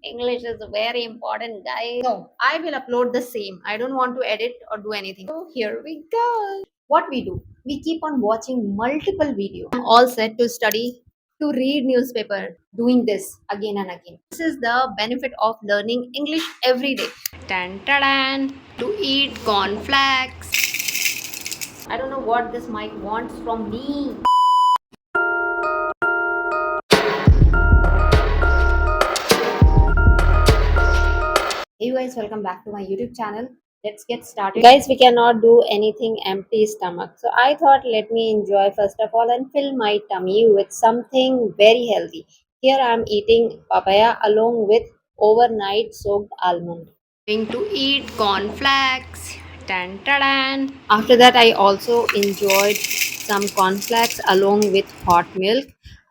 English is very important, guys. No, I will upload the same. I don't want to edit or do anything. So here we go. What we do? We keep on watching multiple videos. I'm all set to study, to read newspaper, doing this again and again. This is the benefit of learning English every day. Tan tan. To eat cornflakes. I don't know what this mic wants from me. Hey you guys, welcome back to my YouTube channel. Let's get started. Guys, we cannot do anything empty stomach. So I thought let me enjoy first of all and fill my tummy with something very healthy. Here I am eating papaya along with overnight soaked almond. Going to eat cornflakes. Tan tan. After that I also enjoyed some cornflakes along with hot milk.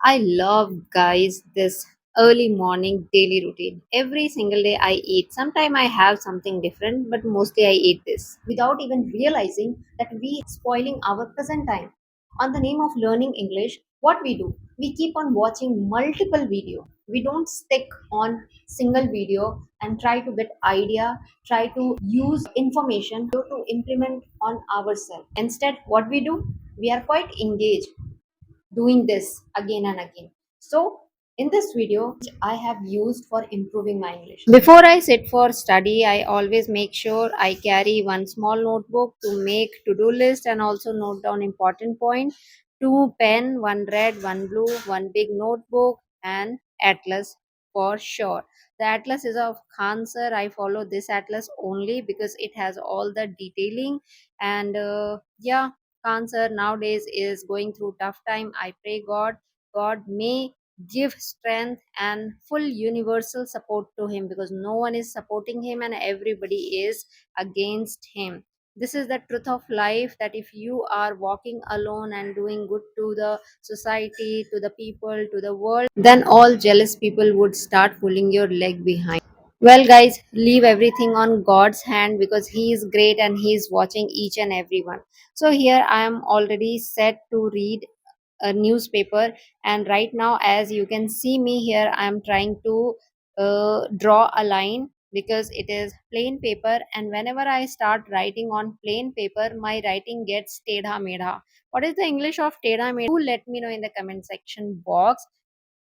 I love guys this early morning daily routine. Every single day I eat. Sometimes I have something different, but mostly I eat this without even realizing that we spoiling our present time. On the name of learning English, what we do? We keep on watching multiple video. We don't stick on single video and try to get idea, try to use information to implement on ourselves. Instead, what we do? We are quite engaged doing this again and again. So, in this video, which I have used for improving my English. Before I sit for study, I always make sure I carry one small notebook to make to-do list and also note down important point. Two pen, one red, one blue, one big notebook, and atlas for sure. The atlas is of Khansar. I follow this atlas only because it has all the detailing and yeah, cancer nowadays is going through tough time. I pray God may give strength and full universal support to him because no one is supporting him and everybody is against him. This is the truth of life, that if you are walking alone and doing good to the society, to the people, to the world, then all jealous people would start pulling your leg behind. Well, guys, leave everything on God's hand because He is great and He is watching each and every one. So, here I am already set to read a newspaper, and right now, as you can see me here, I am trying to draw a line because it is plain paper, and whenever I start writing on plain paper, my writing gets tedha medha. What is the English of tedha medha? Do let me know in the comment section box.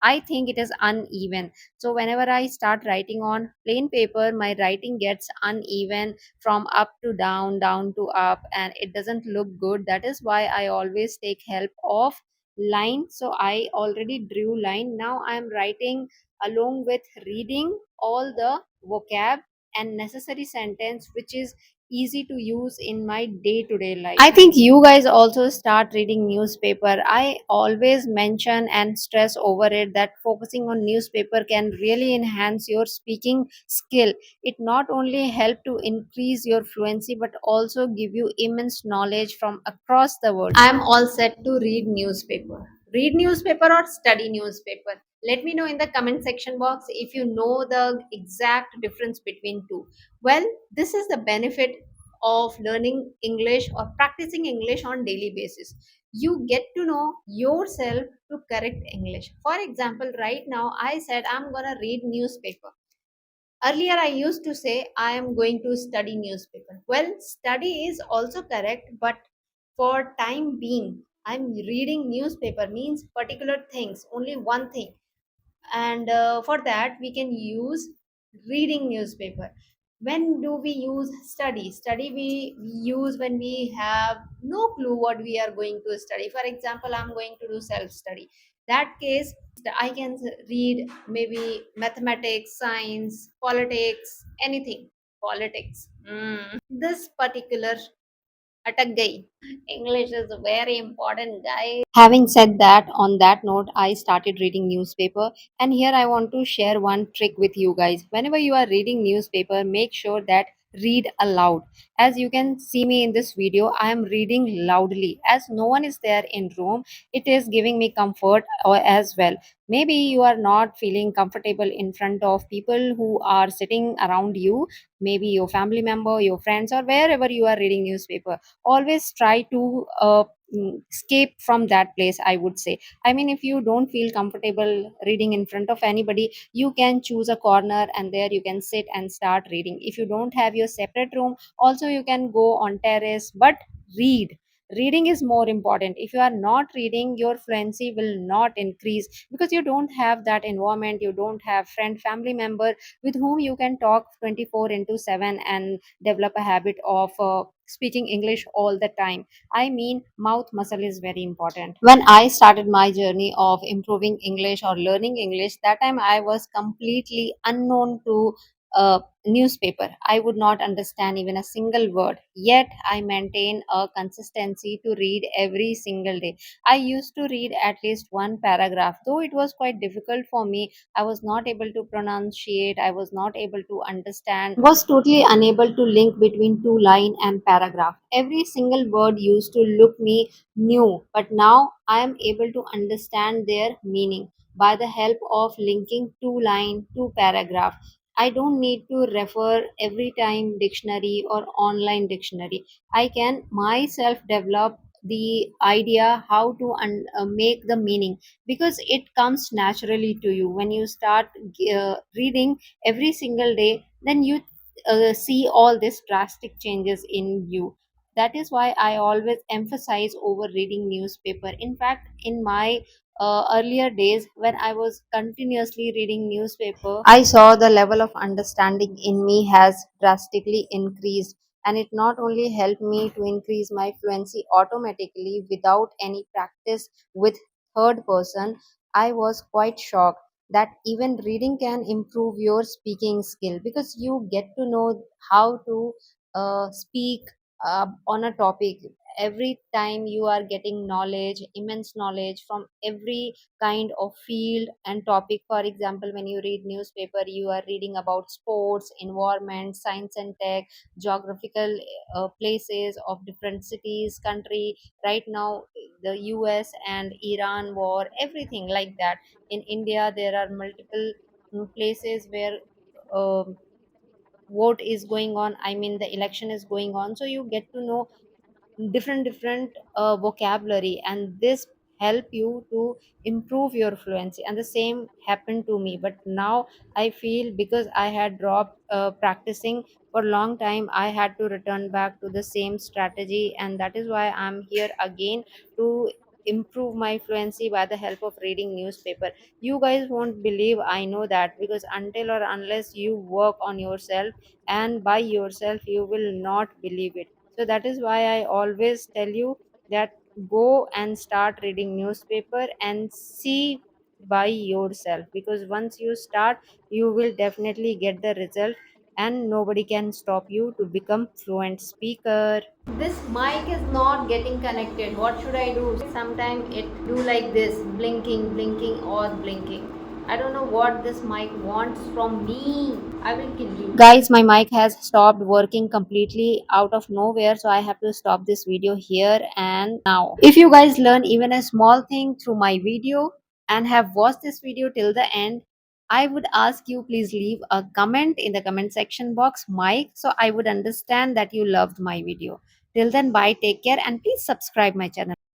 I think it is uneven. So whenever I start writing on plain paper, my writing gets uneven from up to down, down to up, and it doesn't look good. That is why I always take help of line. So I already drew line. Now I am writing along with reading all the vocab and necessary sentence which is easy to use in my day to day life. I think you guys also start reading newspaper. I always mention and stress over it that focusing on newspaper can really enhance your speaking skill. It not only help to increase your fluency but also give you immense knowledge from across the world. I am all set to read newspaper. Read newspaper or study newspaper? Let me know in the comment section box if you know the exact difference between two. Well, this is the benefit of learning English or practicing English on daily basis. You get to know yourself to correct English. For example, right now I said I'm gonna read newspaper. Earlier I used to say I am going to study newspaper. Well, study is also correct, but for time being, I'm reading newspaper means particular things, only one thing, and for that we can use reading newspaper. When do we use study? We use when we have no clue what we are going to study. For example, I'm going to do self study. That case, I can read maybe mathematics, science, politics, anything. Politics, this particular अटक गई. English is very important, guys. Having said that, on that note, I started reading newspaper, and here I want to share one trick with you guys. Whenever you are reading newspaper, make sure that read aloud. As you can see me in this video, I am reading loudly as no one is there in room. It is giving me comfort as well. Maybe you are not feeling comfortable in front of people who are sitting around you, maybe your family member, your friends, or wherever you are reading newspaper. Always try to escape from that place, I would say. I mean, if you don't feel comfortable reading in front of anybody, you can choose a corner and there you can sit and start reading. If you don't have your separate room, also you can go on terrace, but read. Reading is more important. If you are not reading, your fluency will not increase, because you don't have that environment, you don't have friend, family member with whom you can talk 24 into 7 and develop a habit of speaking English all the time. I mean, mouth muscle is very important. When I started my journey of improving English or learning English, that time I was completely unknown to newspaper. I would not understand even a single word. Yet I maintain a consistency to read every single day. I used to read at least one paragraph, though it was quite difficult for me. I was not able to pronunciate, I was not able to understand, was totally unable to link between two line and paragraph. Every single word used to look me new, but now I am able to understand their meaning by the help of linking two line, two paragraph. I don't need to refer every time dictionary or online dictionary. I can myself develop the idea how to make the meaning, because it comes naturally to you when you start reading every single day. Then you see all these drastic changes in you. That is why I always emphasize over reading newspaper. In fact, in my earlier days when I was continuously reading newspaper, I saw the level of understanding in me has drastically increased, and it not only helped me to increase my fluency automatically without any practice with third person. I was quite shocked that even reading can improve your speaking skill, because you get to know how to speak on a topic. Every time you are getting knowledge, immense knowledge from every kind of field and topic. For example, when you read newspaper, you are reading about sports, environment, science and tech, geographical places of different cities, country. Right now, the US and Iran war, everything like that. In India, there are multiple places where um vote is going on, I mean the election is going on, so you get to know different vocabulary, and this help you to improve your fluency. And the same happened to me, but now I feel, because I had dropped practicing for a long time, I had to return back to the same strategy, and that is why I'm here again to improve my fluency by the help of reading newspaper. You guys won't believe, I know that, because until or unless you work on yourself and by yourself, you will not believe it. So that is why I always tell you that go and start reading newspaper and see by yourself, because once you start, you will definitely get the result, and nobody can stop you to become fluent speaker. This mic is not getting connected. What should I do? Sometimes it do like this, blinking, blinking or blinking. I don't know what this mic wants from me. I will kill you. Guys, my mic has stopped working completely out of nowhere, so I have to stop this video here and now. If you guys learn even a small thing through my video and have watched this video till the end, I would ask you, please leave a comment in the comment section box, Mike, so I would understand that you loved my video. Till then, bye, take care, and please subscribe my channel.